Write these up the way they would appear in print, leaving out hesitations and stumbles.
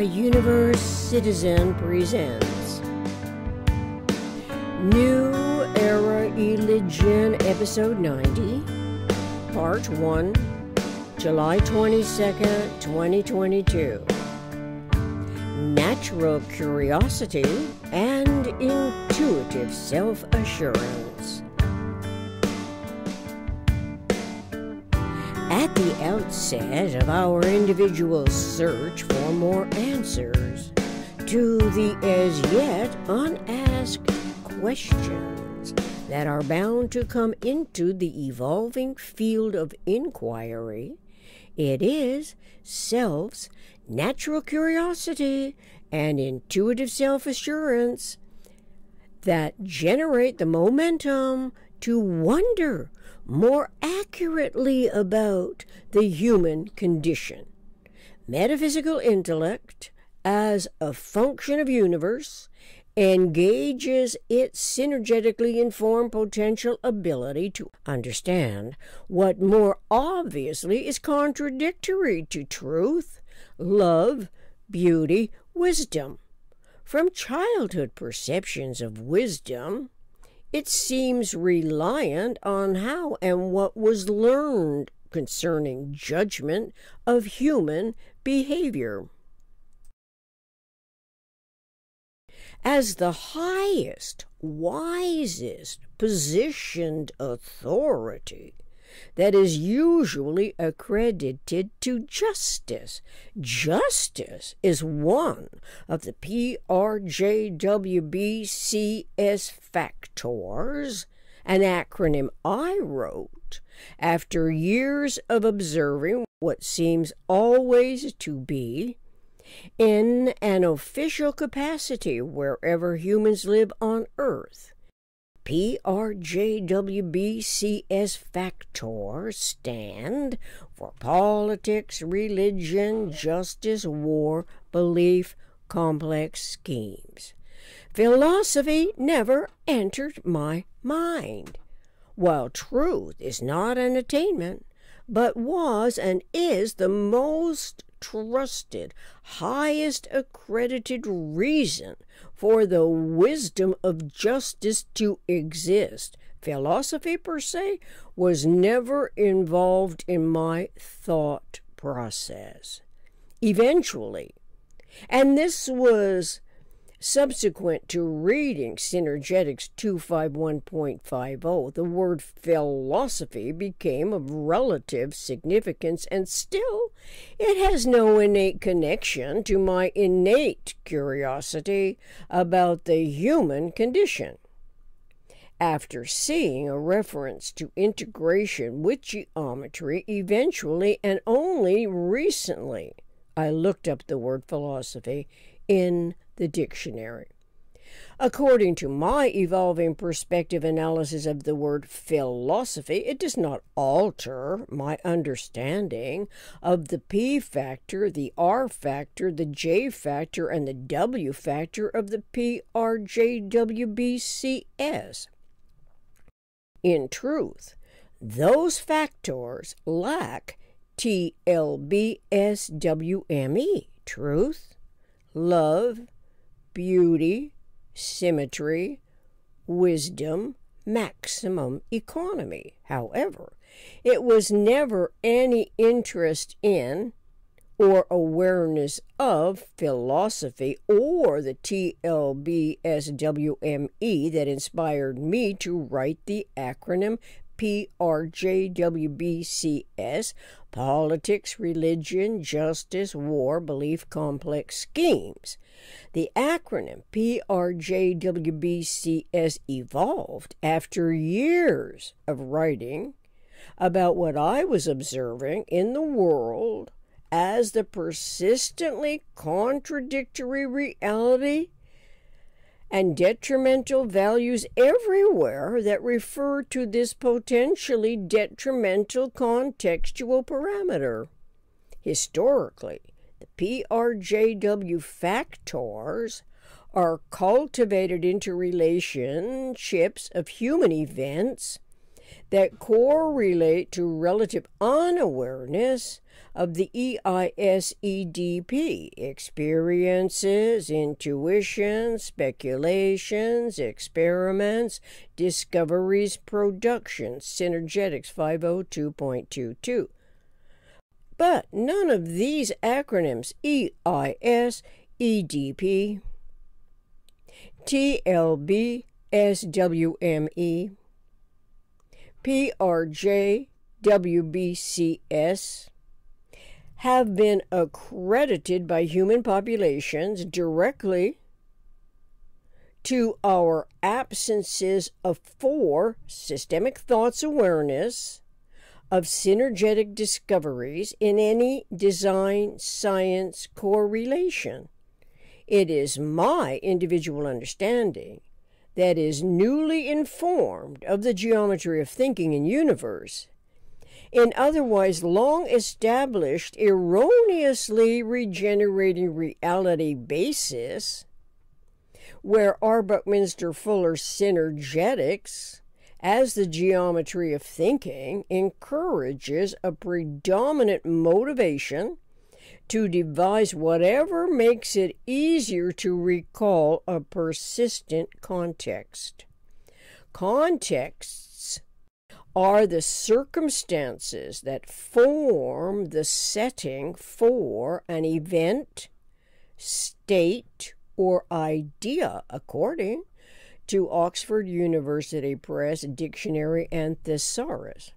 Universe Citizen presents New Era Religion, Episode 90, Part 1, July 22nd, 2022. Natural curiosity and intuitive self-assurance. At the outset of our individual search for more answers to the as yet unasked questions that are bound to come into the evolving field of inquiry, it is self's natural curiosity and intuitive self-assurance that generate the momentum to wonder more accurately about the human condition. Metaphysical intellect, as a function of universe, engages its synergetically informed potential ability to understand what more obviously is contradictory to truth, love, beauty, wisdom. From childhood perceptions of wisdom, it seems reliant on how and what was learned concerning judgment of human behavior. As the highest, wisest positioned authority that is usually accredited to justice. Justice is one of the PRJWBCS factors, an acronym I wrote after years of observing what seems always to be in an official capacity wherever humans live on Earth. PRJWBCS factors stand for politics, religion, justice, war, belief, complex schemes. Philosophy never entered my mind. While truth is not an attainment, but was and is the most trusted, highest accredited reason for the wisdom of justice to exist, philosophy per se was never involved in my thought process. Eventually, and this was subsequent to reading Synergetics 251.50, the word philosophy became of relative significance, and still it has no innate connection to my innate curiosity about the human condition. After seeing a reference to integration with geometry, eventually and only recently, I looked up the word philosophy in the dictionary. According to my evolving perspective analysis of the word philosophy, it does not alter my understanding of the P factor, the R factor, the J factor, and the W factor of the PRJWBCS. In truth, those factors lack TLBSWME, truth, love, beauty, symmetry, wisdom, maximum economy. However, it was never any interest in or awareness of philosophy or the TLBSWME that inspired me to write the acronym PRJWBCS, politics, religion, justice, war, belief, complex schemes. The acronym PRJWBCS evolved after years of writing about what I was observing in the world as the persistently contradictory reality and detrimental values everywhere that refer to this potentially detrimental contextual parameter. Historically, the PRJW factors are cultivated into relationships of human events that correlate to relative unawareness of the EISEDP, experiences, intuitions, speculations, experiments, discoveries, productions, Synergetics 502.22. But none of these acronyms, EIS, EDP, TLB, SWME, PRJWBCS, have been accredited by human populations directly to our absences of 4 systemic thoughts awareness of synergetic discoveries in any design science correlation. It is my individual understanding that is newly informed of the geometry of thinking in universe, in otherwise long established erroneously regenerating reality basis, where R. Buckminster Fuller's Synergetics, as the geometry of thinking, encourages a predominant motivation to devise whatever makes it easier to recall a persistent context. Contexts are the circumstances that form the setting for an event, state, or idea, according to Oxford University Press Dictionary and Thesaurus.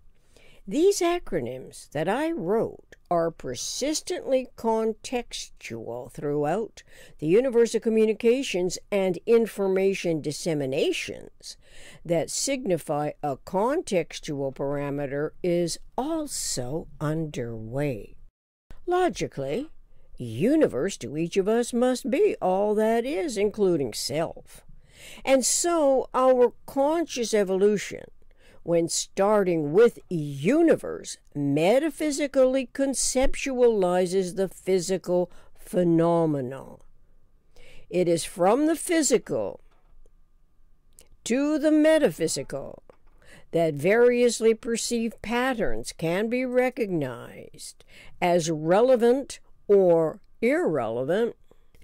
These acronyms that I wrote are persistently contextual throughout the universe of communications and information disseminations that signify a contextual parameter is also underway. Logically, universe to each of us must be all that is, including self. And so our conscious evolution, when starting with universe, metaphysically conceptualizes the physical phenomenon. It is from the physical to the metaphysical that variously perceived patterns can be recognized as relevant or irrelevant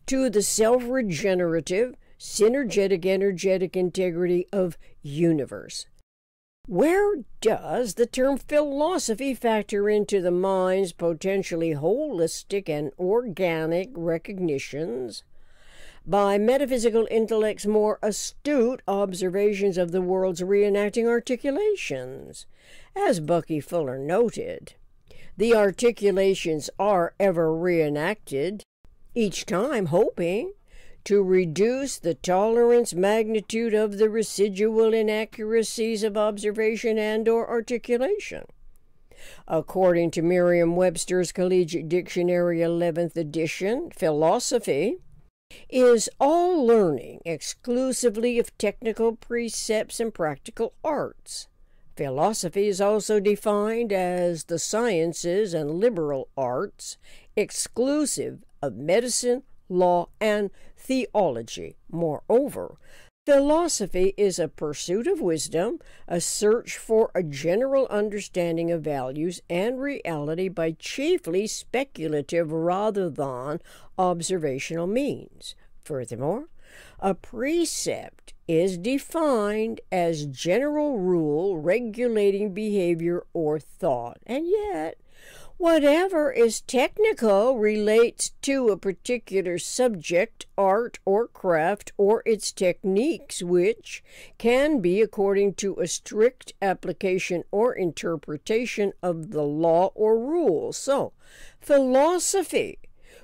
to the self-regenerative, synergetic, energetic integrity of universe. Where does the term philosophy factor into the mind's potentially holistic and organic recognitions by metaphysical intellect's more astute observations of the world's reenacting articulations? As Bucky Fuller noted, the articulations are ever reenacted, each time hoping to reduce the tolerance magnitude of the residual inaccuracies of observation and or articulation. According to Merriam-Webster's Collegiate Dictionary 11th edition, philosophy is all learning exclusively of technical precepts and practical arts. Philosophy is also defined as the sciences and liberal arts exclusive of medicine, law, and theology. Moreover, philosophy is a pursuit of wisdom, a search for a general understanding of values and reality by chiefly speculative rather than observational means. Furthermore, a precept is defined as general rule regulating behavior or thought, and yet whatever is technical relates to a particular subject, art, or craft, or its techniques, which can be according to a strict application or interpretation of the law or rule. So, philosophy,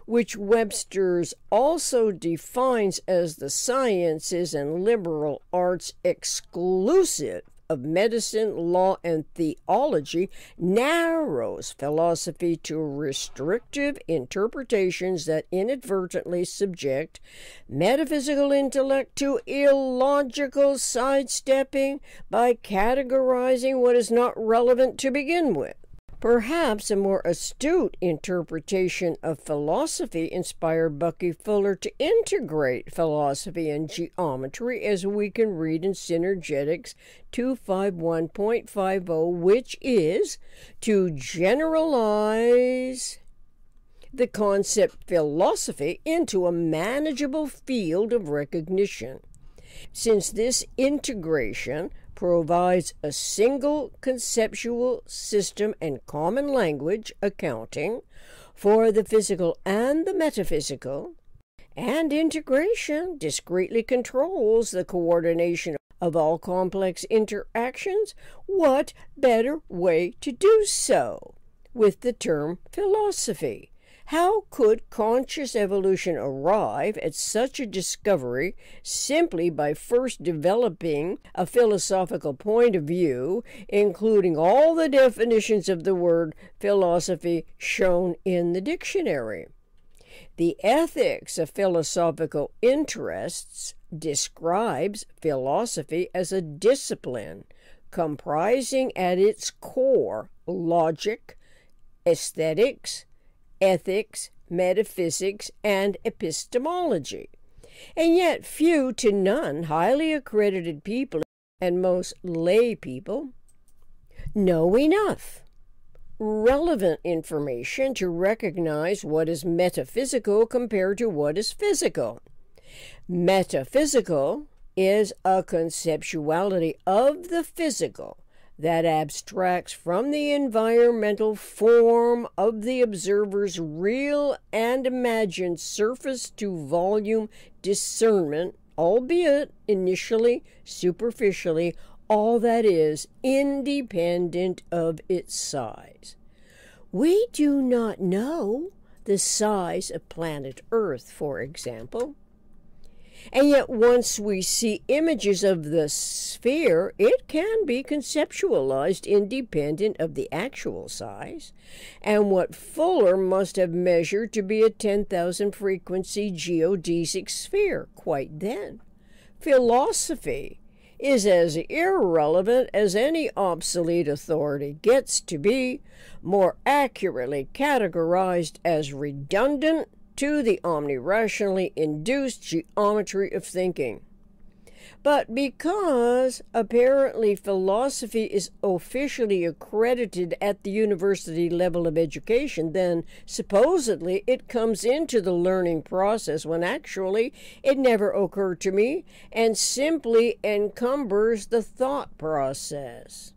which Webster's also defines as the sciences and liberal arts exclusive of medicine, law, and theology, narrows philosophy to restrictive interpretations that inadvertently subject metaphysical intellect to illogical sidestepping by categorizing what is not relevant to begin with. Perhaps a more astute interpretation of philosophy inspired Bucky Fuller to integrate philosophy and geometry, as we can read in Synergetics 251.50, which is to generalize the concept philosophy into a manageable field of recognition. Since this integration provides a single conceptual system and common language accounting for the physical and the metaphysical, and integration discretely controls the coordination of all complex interactions, what better way to do so with the term philosophy? How could conscious evolution arrive at such a discovery simply by first developing a philosophical point of view, including all the definitions of the word philosophy shown in the dictionary? The Ethics of Philosophical Interests describes philosophy as a discipline comprising at its core logic, aesthetics, ethics, metaphysics, and epistemology. And yet few to none highly accredited people and most lay people know enough relevant information to recognize what is metaphysical compared to what is physical. Metaphysical is a conceptuality of the physical that abstracts from the environmental form of the observer's real and imagined surface to volume discernment, albeit initially, superficially, all that is independent of its size. We do not know the size of planet Earth, for example. And yet once we see images of the sphere, it can be conceptualized independent of the actual size, and what Fuller must have measured to be a 10,000 frequency geodesic sphere quite then. Philosophy is as irrelevant as any obsolete authority gets to be, more accurately categorized as redundant to the omnirationally induced geometry of thinking. But because apparently philosophy is officially accredited at the university level of education, then supposedly it comes into the learning process when actually it never occurred to me and simply encumbers the thought process.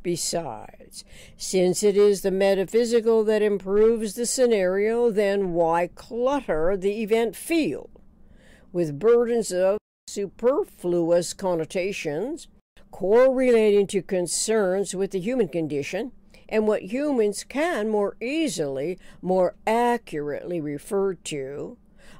Besides, since it is the metaphysical that improves the scenario, then why clutter the event field with burdens of superfluous connotations correlating to concerns with the human condition and what humans can more easily, more accurately refer to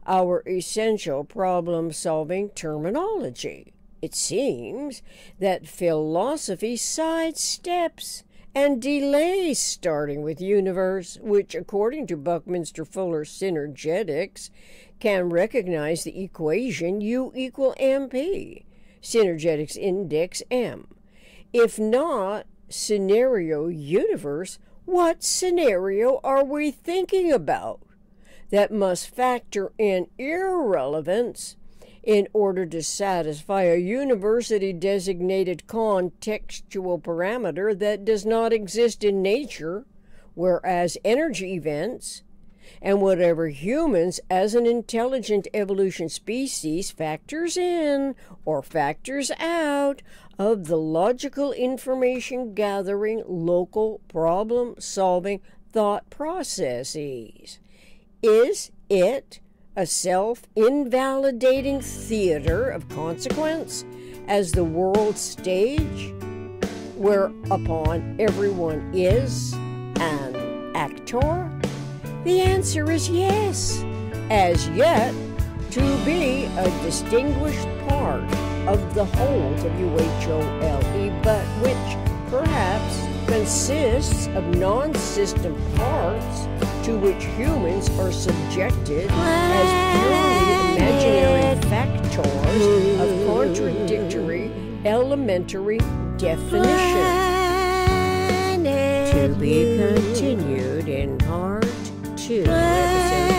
our essential problem-solving terminology? It seems that philosophy sidesteps and delays starting with universe, which, according to Buckminster Fuller's Synergetics, can recognize the equation U equal MP, Synergetics Index M. If not scenario universe, what scenario are we thinking about that must factor in irrelevance in order to satisfy a university-designated contextual parameter that does not exist in nature, whereas energy events and whatever humans as an intelligent evolution species factors in or factors out of the logical information gathering local problem-solving thought processes. Is it a self-invalidating theater of consequence as the world stage, whereupon everyone is an actor? The answer is yes, as yet to be a distinguished part of the whole WHOLE, but which perhaps consists of non-system parts to which humans are subjected as purely imaginary factors of contradictory elementary definition. To be continued in part 2, episode